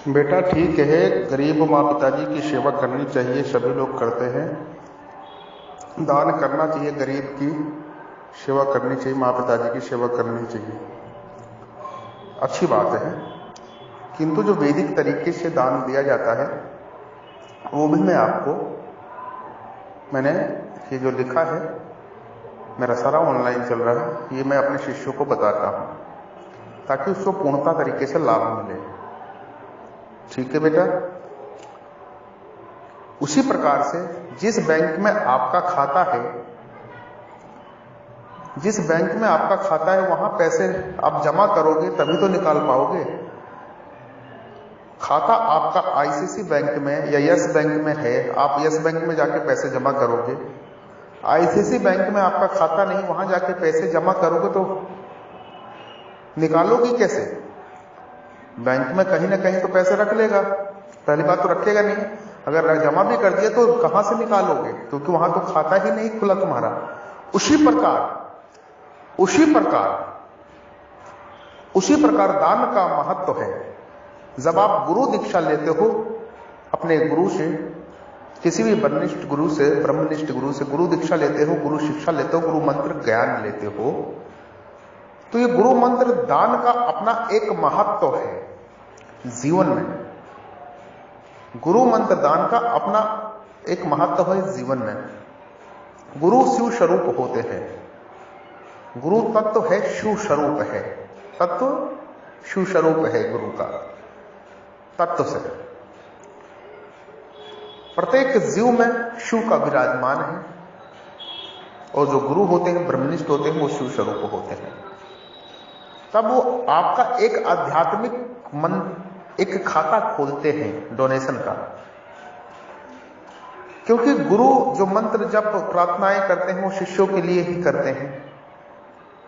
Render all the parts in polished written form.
बेटा ठीक है, गरीब माँ पिताजी की सेवा करनी चाहिए, सभी लोग करते हैं। दान करना चाहिए, गरीब की सेवा करनी चाहिए, माँ पिताजी की सेवा करनी चाहिए, अच्छी बात है। किंतु जो वैदिक तरीके से दान दिया जाता है वो भी मैंने ये जो लिखा है, मेरा सारा ऑनलाइन चल रहा है, ये मैं अपने शिष्यों को बताता हूं ताकि उसको पूर्णता तरीके से लाभ मिले। ठीक है बेटा। उसी प्रकार से जिस बैंक में आपका खाता है, जिस बैंक में आपका खाता है वहां पैसे आप जमा करोगे तभी तो निकाल पाओगे। खाता आपका आईसीसी बैंक में या यस बैंक में है, आप यस बैंक में जाके पैसे जमा करोगे। आईसीसी बैंक में आपका खाता नहीं, वहां जाके पैसे जमा करोगे तो निकालोगे कैसे? बैंक में कहीं ना कहीं तो पैसे रख लेगा, पहली बात तो रखेगा नहीं। अगर जमा भी कर दिया तो कहां से निकालोगे, क्योंकि वहां तो खाता ही नहीं खुला तुम्हारा। उसी प्रकार दान का महत्व है। जब आप गुरु दीक्षा लेते हो अपने गुरु से, किसी भी ब्रह्मनिष्ठ गुरु से, ब्रह्मनिष्ठ गुरु से गुरु दीक्षा लेते हो, गुरु शिक्षा लेते हो, गुरु मंत्र ज्ञान लेते हो, तो ये गुरु मंत्र दान का अपना एक महत्व है जीवन में। गुरु मंत्र दान का अपना एक महत्व है जीवन में। गुरु शिव स्वरूप होते हैं। गुरु तत्व है, शिव स्वरूप है। तत्व शिव स्वरूप है गुरु का तत्व से। प्रत्येक जीव में शिव का विराजमान है और जो गुरु होते हैं, ब्रह्मनिष्ठ होते हैं, वो शिव स्वरूप होते हैं। तब वो आपका एक आध्यात्मिक मन एक खाता खोलते हैं डोनेशन का, क्योंकि गुरु जो मंत्र जप प्रार्थनाएं करते हैं वो शिष्यों के लिए ही करते हैं,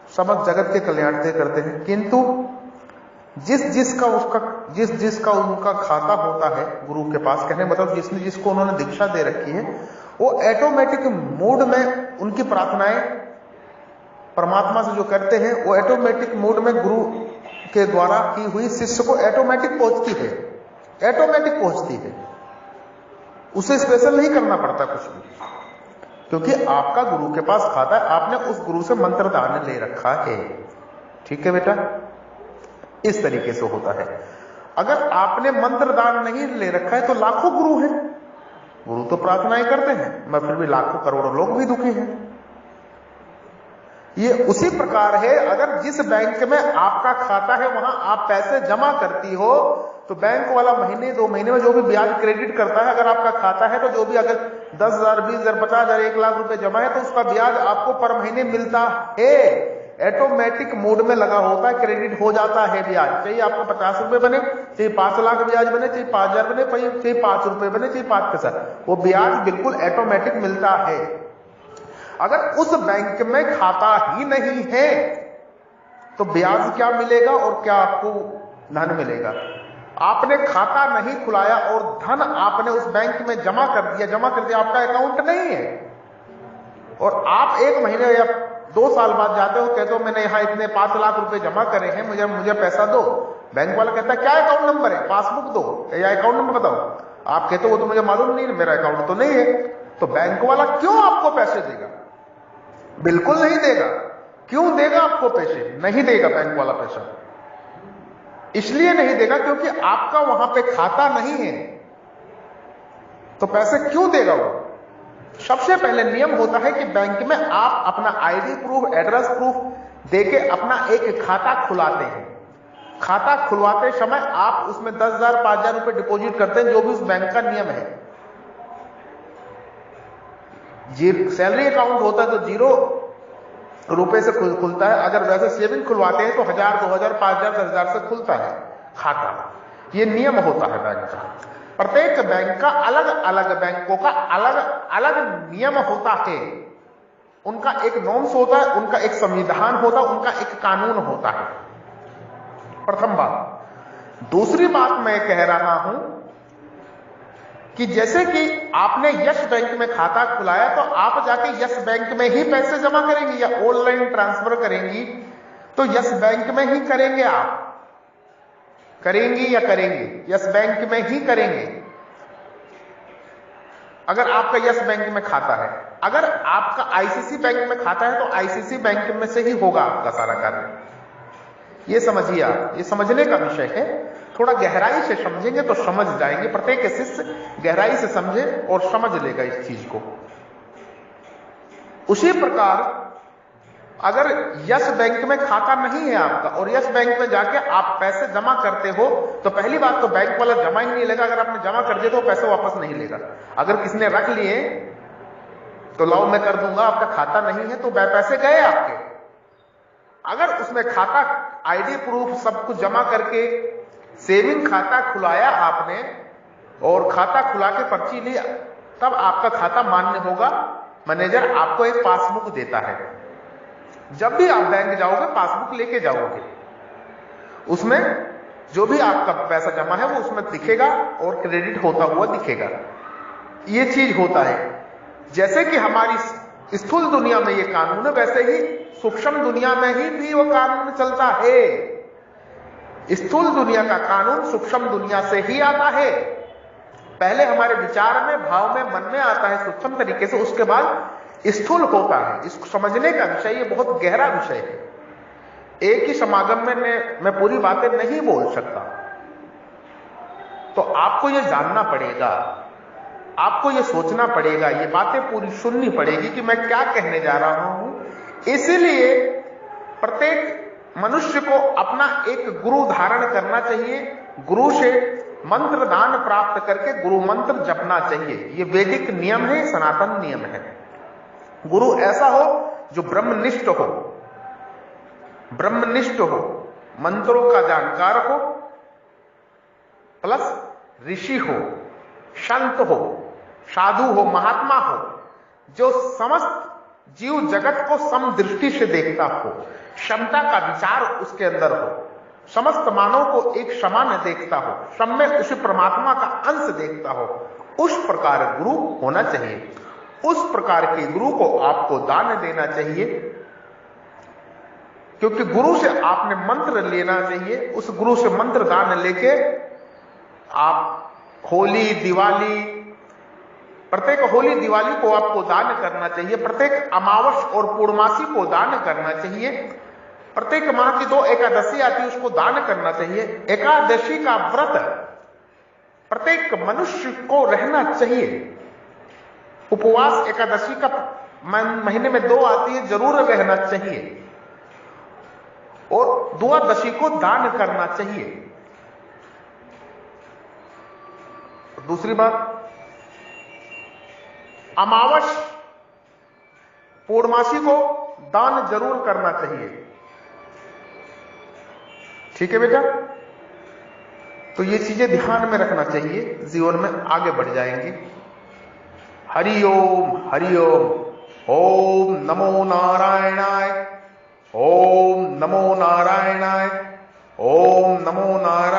समस्त जगत के कल्याण से करते हैं। किंतु जिसका उनका खाता होता है गुरु के पास, कहने मतलब जिसको उन्होंने दीक्षा दे रखी है, वो ऑटोमेटिक मूड में उनकी प्रार्थनाएं परमात्मा से जो करते हैं वो ऑटोमेटिक मूड में गुरु के द्वारा की हुई शिष्य को ऑटोमेटिक पहुंचती है। उसे स्पेशल नहीं करना पड़ता कुछ भी, क्योंकि आपका गुरु के पास खाता है, आपने उस गुरु से मंत्र दान ले रखा है। ठीक है बेटा, इस तरीके से होता है। अगर आपने मंत्र दान नहीं ले रखा है तो लाखों गुरु हैं, गुरु तो प्रार्थनाएं करते हैं, मगर फिर भी लाखों करोड़ों लोग भी दुखी हैं। ये उसी प्रकार है, अगर जिस बैंक में आपका खाता है वहां आप पैसे जमा करती हो तो बैंक वाला महीने 2 महीने में जो भी ब्याज क्रेडिट करता है, अगर आपका खाता है तो जो भी अगर 10,000, 20,000, 50,000, 1 लाख रुपए जमा है तो उसका ब्याज आपको पर महीने मिलता है। ऑटोमेटिक मोड में लगा होता है, क्रेडिट हो जाता है ब्याज। चाहिए आपको 50 रुपए बने, चाहिए 5 लाख ब्याज बने, चाहिए 5,000 बने, चाहिए 5 रुपए बने, चाहिए 5 पैसा, वो ब्याज बिल्कुल ऑटोमेटिक मिलता है। अगर उस बैंक में खाता ही नहीं है तो ब्याज क्या मिलेगा और क्या आपको धन मिलेगा? आपने खाता नहीं खुलाया और धन आपने उस बैंक में जमा कर दिया, आपका अकाउंट नहीं है, और आप 1 महीने या 2 साल बाद जाते हो, कहते हो मैंने यहां इतने 5 लाख रुपए जमा करे हैं, मुझे पैसा दो। बैंक वाला कहता है क्या अकाउंट नंबर है, पासबुक दो या अकाउंट नंबर बताओ। आप कहते हो वो तो मुझे मालूम नहीं, मेरा अकाउंट तो नहीं है। तो बैंक वाला क्यों आपको पैसे देगा? बिल्कुल नहीं देगा। क्यों देगा आपको पैसे? नहीं देगा बैंक वाला पैसा। इसलिए नहीं देगा क्योंकि आपका वहां पे खाता नहीं है, तो पैसे क्यों देगा वो? सबसे पहले नियम होता है कि बैंक में आप अपना आईडी प्रूफ, एड्रेस प्रूफ देके अपना एक खाता खुलाते हैं। खाता खुलवाते समय आप उसमें 10,000, 5,000 रुपए डिपॉजिट करते हैं, जो भी उस बैंक का नियम है। सैलरी अकाउंट होता है तो 0 रुपए से खुलता है। अगर वैसे सेविंग खुलवाते हैं तो 1,000, 2,000, 5,000, 10,000 से खुलता है खाता। ये नियम होता है बैंक का। प्रत्येक बैंक का अलग अलग बैंकों का अलग अलग नियम होता है, उनका एक नॉर्म्स होता है, उनका एक संविधान होता है, उनका एक कानून होता है। प्रथम बात। दूसरी बात मैं कह रहा हूं कि जैसे कि आपने यस बैंक में खाता खुलाया तो आप जाके यस बैंक में ही पैसे जमा करेंगी या ऑनलाइन ट्रांसफर करेंगी तो यस बैंक में ही करेंगे आप। करेंगी या करेंगे? यस बैंक में ही करेंगे अगर आपका यस बैंक में खाता है। अगर आपका आईसीसी बैंक में खाता है तो आईसीसी बैंक में से ही होगा आपका सारा कार्य। ये समझिए आप, ये समझने का विषय है। थोड़ा गहराई से समझेंगे तो समझ जाएंगे। प्रत्येक शिष्य गहराई से समझे और समझ लेगा इस चीज को। उसी प्रकार अगर यस बैंक में खाता नहीं है आपका और यस बैंक में जाके आप पैसे जमा करते हो तो पहली बात तो बैंक वाला जमा ही नहीं लेगा। अगर आपने जमा कर दिए तो पैसे वापस नहीं लेगा। अगर किसने रख लिए तो लाओ मैं कर दूंगा, आपका खाता नहीं है तो पैसे गए आपके। अगर उसमें खाता आईडी प्रूफ सब कुछ जमा करके सेविंग खाता खुलाया आपने और खाता खुला के पर्ची ली, तब आपका खाता मान्य होगा। मैनेजर आपको एक पासबुक देता है। जब भी आप बैंक जाओगे पासबुक लेके जाओगे, उसमें जो भी आपका पैसा जमा है वो उसमें दिखेगा और क्रेडिट होता हुआ दिखेगा। ये चीज होता है। जैसे कि हमारी स्थूल दुनिया में ये कानून है, वैसे ही सूक्ष्म दुनिया में ही भी वो कानून चलता है। स्थूल दुनिया का कानून सूक्ष्म दुनिया से ही आता है। पहले हमारे विचार में, भाव में, मन में आता है सूक्ष्म तरीके से, उसके बाद स्थूल होता है। इसको समझने का विषय ये बहुत गहरा विषय है। एक ही समागम में मैं पूरी बातें नहीं बोल सकता। तो आपको ये जानना पड़ेगा, आपको ये सोचना पड़ेगा, ये बातें पूरी सुननी पड़ेगी कि मैं क्या कहने जा रहा हूं। इसीलिए प्रत्येक मनुष्य को अपना एक गुरु धारण करना चाहिए। गुरु से मंत्र दान प्राप्त करके गुरु मंत्र जपना चाहिए। ये वैदिक नियम है, सनातन नियम है। गुरु ऐसा हो जो ब्रह्मनिष्ठ हो, ब्रह्मनिष्ठ हो, मंत्रों का जानकार हो, प्लस ऋषि हो, संत हो, साधु हो, महात्मा हो, जो समस्त जीव जगत को समदृष्टि से देखता हो, क्षमता का विचार उसके अंदर हो, समस्त मानव को एक समान देखता हो, सब में उस परमात्मा का अंश देखता हो, उस प्रकार गुरु होना चाहिए। उस प्रकार के गुरु को आपको दान देना चाहिए, क्योंकि गुरु से आपने मंत्र लेना चाहिए। उस गुरु से मंत्र दान लेके आप होली, दिवाली, प्रत्येक होली दिवाली को आपको दान करना चाहिए। प्रत्येक अमावस और पूर्णमासी को दान करना चाहिए। प्रत्येक माह की 2 एकादशी आती है, उसको दान करना चाहिए। एकादशी का व्रत प्रत्येक मनुष्य को रहना चाहिए। उपवास एकादशी का महीने में 2 आती है, जरूर रहना चाहिए। और द्वादशी को दान करना चाहिए। दूसरी बात, अमावस पूर्णमासी को दान जरूर करना चाहिए। ठीक है बेटा? तो ये चीजें ध्यान में रखना चाहिए, जीवन में आगे बढ़ जाएंगे। हरिओम हरिओम। ओम नमो नारायणाय, ओम नमो नारायणाय, ओम नमो नारायणाय।